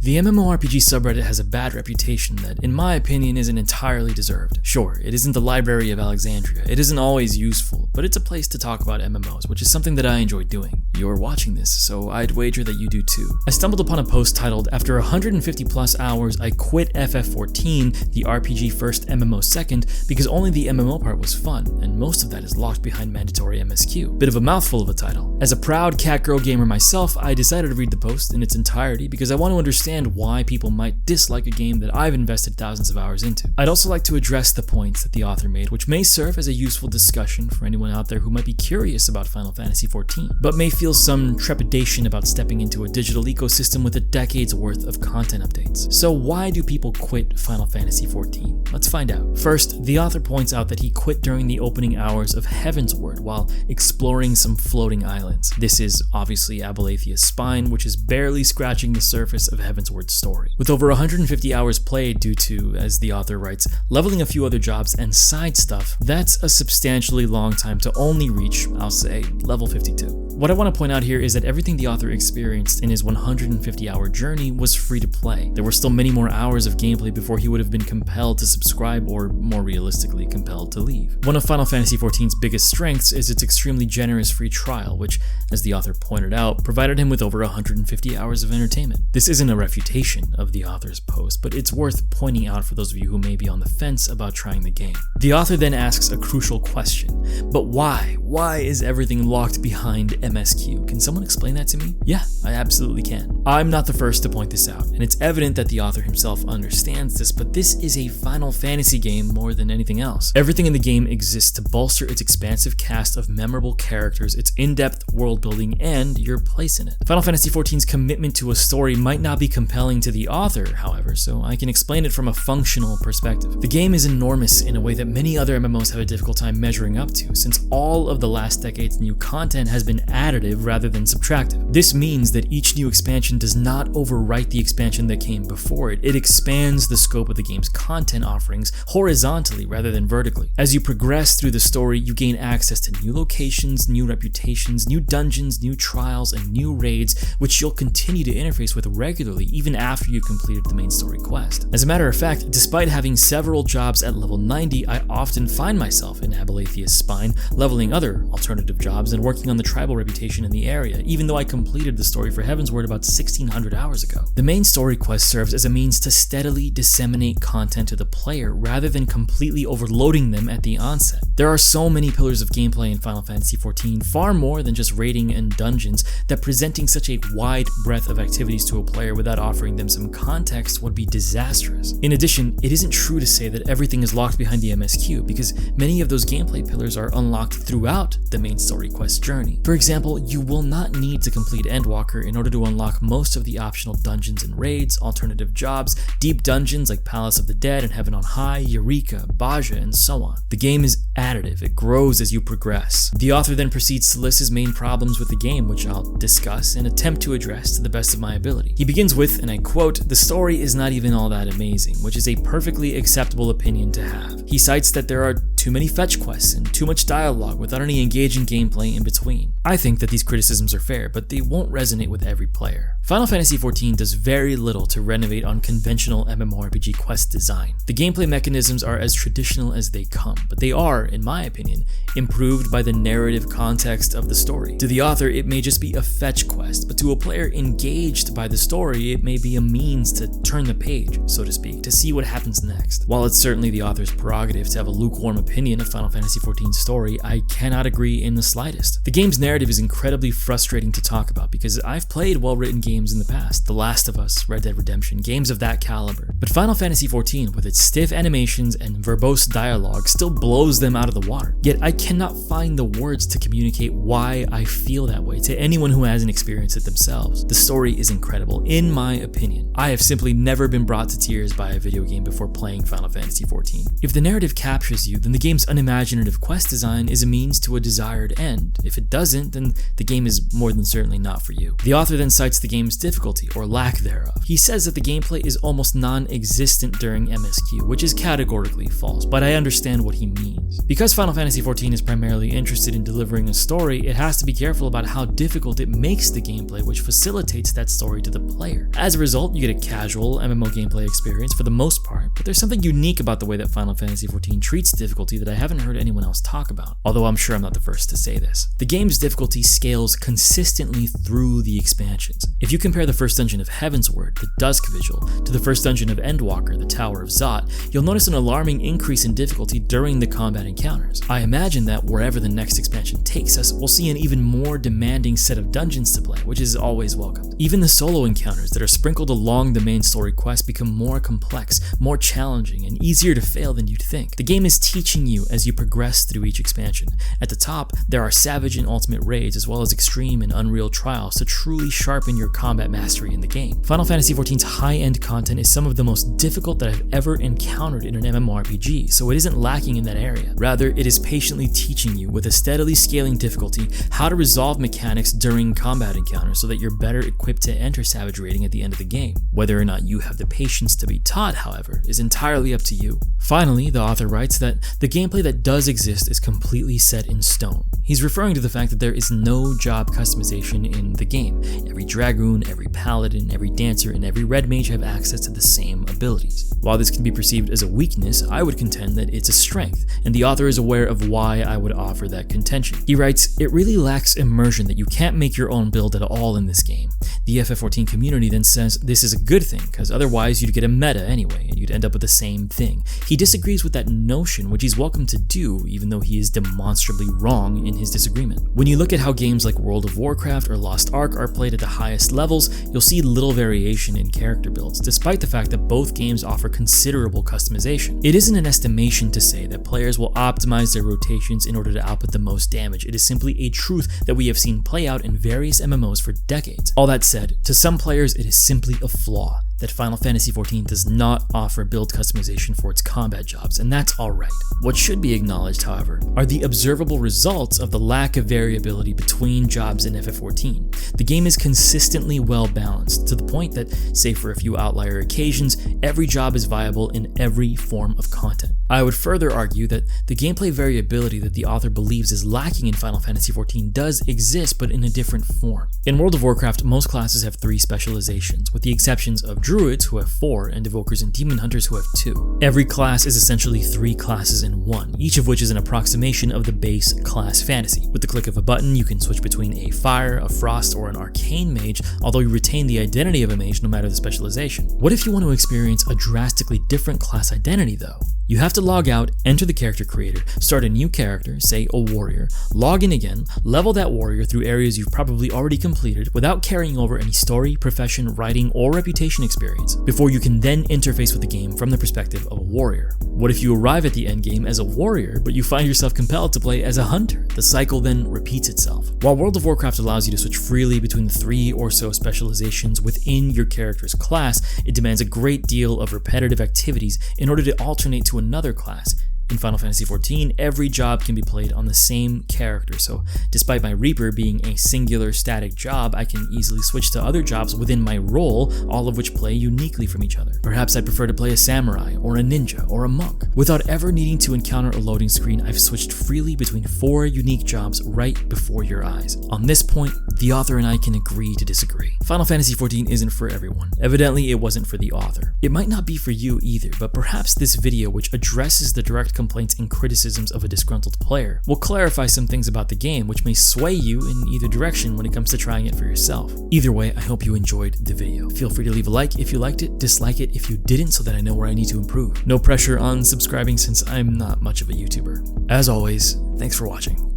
The MMORPG subreddit has a bad reputation that, in my opinion, isn't entirely deserved. Sure, it isn't the Library of Alexandria, it isn't always useful, but it's a place to talk about MMOs, which is something that I enjoy doing. You're watching this, so I'd wager that you do too. I stumbled upon a post titled, "After 150 plus hours, I quit FF14, the RPG first, MMO second, because only the MMO part was fun, and most of that is locked behind mandatory MSQ. Bit of a mouthful of a title. As a proud cat girl gamer myself, I decided to read the post in its entirety because I want to understand why people might dislike a game that I've invested thousands of hours into. I'd also like to address the points that the author made, which may serve as a useful discussion for anyone out there who might be curious about Final Fantasy XIV, but may feel some trepidation about stepping into a digital ecosystem with a decade's worth of content updates. So why do people quit Final Fantasy XIV? Let's find out. First, the author points out that he quit during the opening hours of Heavensward while exploring some floating islands. This is obviously Abelathia's Spine, which is barely scratching the surface of Heavensward's story. With over 150 hours played due to, as the author writes, leveling a few other jobs and side stuff, that's a substantially long time to only reach, I'll say, level 52. What I want to point out here is that everything the author experienced in his 150-hour journey was free to play. There were still many more hours of gameplay before he would have been compelled to subscribe, or more realistically, compelled to leave. One of Final Fantasy XIV's biggest strengths is its extremely generous free trial, which, as the author pointed out, provided him with over 150 hours of entertainment. This isn't a refutation of the author's post, but it's worth pointing out for those of you who may be on the fence about trying the game. The author then asks a crucial question, but why? Why is everything locked behind MSQ? Can someone explain that to me? Yeah, I absolutely can. I'm not the first to point this out, and it's evident that the author himself understands this, but this is a Final Fantasy game more than anything else. Everything in the game exists to bolster its expansive cast of memorable characters, its in-depth world building, and your place in it. Final Fantasy XIV's commitment to a story might not be compelling to the author, however, so I can explain it from a functional perspective. The game is enormous in a way that many other MMOs have a difficult time measuring up to, since all of the last decade's new content has been additive rather than subtractive. This means that each new expansion does not overwrite the expansion that came before it. It expands the scope of the game's content offerings horizontally rather than vertically. As you progress through the story, you gain access to new locations, new reputations, new dungeons, new trials, and new raids, which you'll continue to interface with regularly even after you completed the main story quest. As a matter of fact, despite having several jobs at level 90, I often find myself in Abelathia's Spine, leveling other alternative jobs and working on the tribal reputation in the area, even though I completed the story for Heavensward about 1600 hours ago. The main story quest serves as a means to steadily disseminate content to the player rather than completely overloading them at the onset. There are so many pillars of gameplay in Final Fantasy XIV, far more than just raiding and dungeons, that presenting such a wide breadth of activities to a player without offering them some context would be disastrous. In addition, it isn't true to say that everything is locked behind the MSQ, because many of those gameplay pillars are unlocked throughout the main story quest journey. For example, you will not need to complete Endwalker in order to unlock most of the optional dungeons and raids, alternative jobs, deep dungeons like Palace of the Dead and Heaven on High, Eureka, Baja, and so on. The game is additive, it grows as you progress. The author then proceeds to list his main problems with the game, which I'll discuss and attempt to address to the best of my ability. He begins with, and I quote, "The story is not even all that amazing," which is a perfectly acceptable opinion to have. He cites that there are too many fetch quests and too much dialogue without any engaging gameplay in between. I think that these criticisms are fair, but they won't resonate with every player. Final Fantasy XIV does very little to renovate on conventional MMORPG quest design. The gameplay mechanisms are as traditional as they come, but they are, in my opinion, improved by the narrative context of the story. To the author, it may just be a fetch quest, but to a player engaged by the story, it may be a means to turn the page, so to speak, to see what happens next. While it's certainly the author's prerogative to have a lukewarm opinion of Final Fantasy XIV's story, I cannot agree in the slightest. The game's narrative is incredibly frustrating to talk about because I've played well-written games in the past, The Last of Us, Red Dead Redemption, games of that caliber. But Final Fantasy XIV, with its stiff animations and verbose dialogue, still blows them out of the water. Yet I cannot find the words to communicate why I feel that way to anyone who hasn't experienced it themselves. The story is incredible, in my opinion. I have simply never been brought to tears by a video game before playing Final Fantasy XIV. If the narrative captures you, then the game's unimaginative quest design is a means to a desired end. If it doesn't, then the game is more than certainly not for you. The author then cites the game's difficulty, or lack thereof. He says that the gameplay is almost non-existent during MSQ, which is categorically false, but I understand what he means. Because Final Fantasy XIV is primarily interested in delivering a story, it has to be careful about how difficult it makes the gameplay which facilitates that story to the player. As a result, you get a casual MMO gameplay experience for the most part, but there's something unique about the way that Final Fantasy XIV treats difficulty that I haven't heard anyone else talk about, although I'm sure I'm not the first to say this. The game's difficulty scales consistently through the expansions. If you compare the first dungeon of Heavensward, the Dusk Vigil, to the first dungeon of Endwalker, the Tower of Zot, you'll notice an alarming increase in difficulty during the combat encounters. I imagine that wherever the next expansion takes us, we'll see an even more demanding set of dungeons to play, which is always welcomed. Even the solo encounters that are sprinkled along the main story quest become more complex, more challenging, and easier to fail than you'd think. The game is teaching you as you progress through each expansion. At the top, there are Savage and Ultimate raids, as well as Extreme and Unreal trials to truly sharpen your combat mastery in the game. Final Fantasy XIV's high-end content is some of the most difficult that I've ever encountered in an MMORPG, so it isn't lacking in that area. Rather, it is patiently teaching you, with a steadily scaling difficulty, how to resolve mechanics during combat encounters so that you're better equipped to enter Savage raiding at the end of the game. Whether or not you have the patience to be taught, however, is entirely up to you. Finally, the author writes that the gameplay that does exist is completely set in stone. He's referring to the fact that there is no job customization in the game. Every Dragoon, every Paladin, every Dancer, and every Red Mage have access to the same abilities. While this can be perceived as a weakness, I would contend that it's a strength, and the author is aware of why I would offer that contention. He writes, "It really lacks immersion that you can't make your own build at all in this game." The FF14 community then says this is a good thing, because otherwise you'd get a meta anyway, and you'd end up with the same thing. He disagrees with that notion, which he's welcome to do, even though he is demonstrably wrong in his disagreement. When you look at how games like World of Warcraft or Lost Ark are played at the highest levels, you'll see little variation in character builds, despite the fact that both games offer considerable customization. It isn't an estimation to say that players will optimize their rotations in order to output the most damage. It is simply a truth that we have seen play out in various MMOs for decades. All that said, to some players it is simply a flaw that Final Fantasy XIV does not offer build customization for its combat jobs, and that's alright. What should be acknowledged, however, are the observable results of the lack of variability between jobs in FF14. The game is consistently well balanced, to the point that, save for a few outlier occasions, every job is viable in every form of content. I would further argue that the gameplay variability that the author believes is lacking in Final Fantasy XIV does exist, but in a different form. In World of Warcraft, most classes have 3 specializations, with the exceptions of Druids, who have 4, and Evokers and Demon Hunters, who have 2. Every class is essentially 3 classes in one, each of which is an approximation of the base class fantasy. With the click of a button, you can switch between a Fire, a Frost, or an Arcane Mage, although you retain the identity of a mage no matter the specialization. What if you want to experience a drastically different class identity, though? You have to log out, enter the character creator, start a new character, say a warrior, log in again, level that warrior through areas you've probably already completed without carrying over any story, profession, writing, or reputation experience, before you can then interface with the game from the perspective of a warrior. What if you arrive at the endgame as a warrior, but you find yourself compelled to play as a hunter? The cycle then repeats itself. While World of Warcraft allows you to switch freely between the 3 or so specializations within your character's class, it demands a great deal of repetitive activities in order to alternate to another class. In Final Fantasy XIV, every job can be played on the same character, so despite my Reaper being a singular static job, I can easily switch to other jobs within my role, all of which play uniquely from each other. Perhaps I prefer to play a samurai, or a ninja, or a monk. Without ever needing to encounter a loading screen, I've switched freely between 4 unique jobs right before your eyes. On this point, the author and I can agree to disagree. Final Fantasy XIV isn't for everyone. Evidently, it wasn't for the author. It might not be for you either, but perhaps this video, which addresses the direct complaints and criticisms of a disgruntled player, will clarify some things about the game which may sway you in either direction when it comes to trying it for yourself. Either way, I hope you enjoyed the video. Feel free to leave a like if you liked it, dislike it if you didn't, so that I know where I need to improve. No pressure on subscribing since I'm not much of a YouTuber. As always, thanks for watching.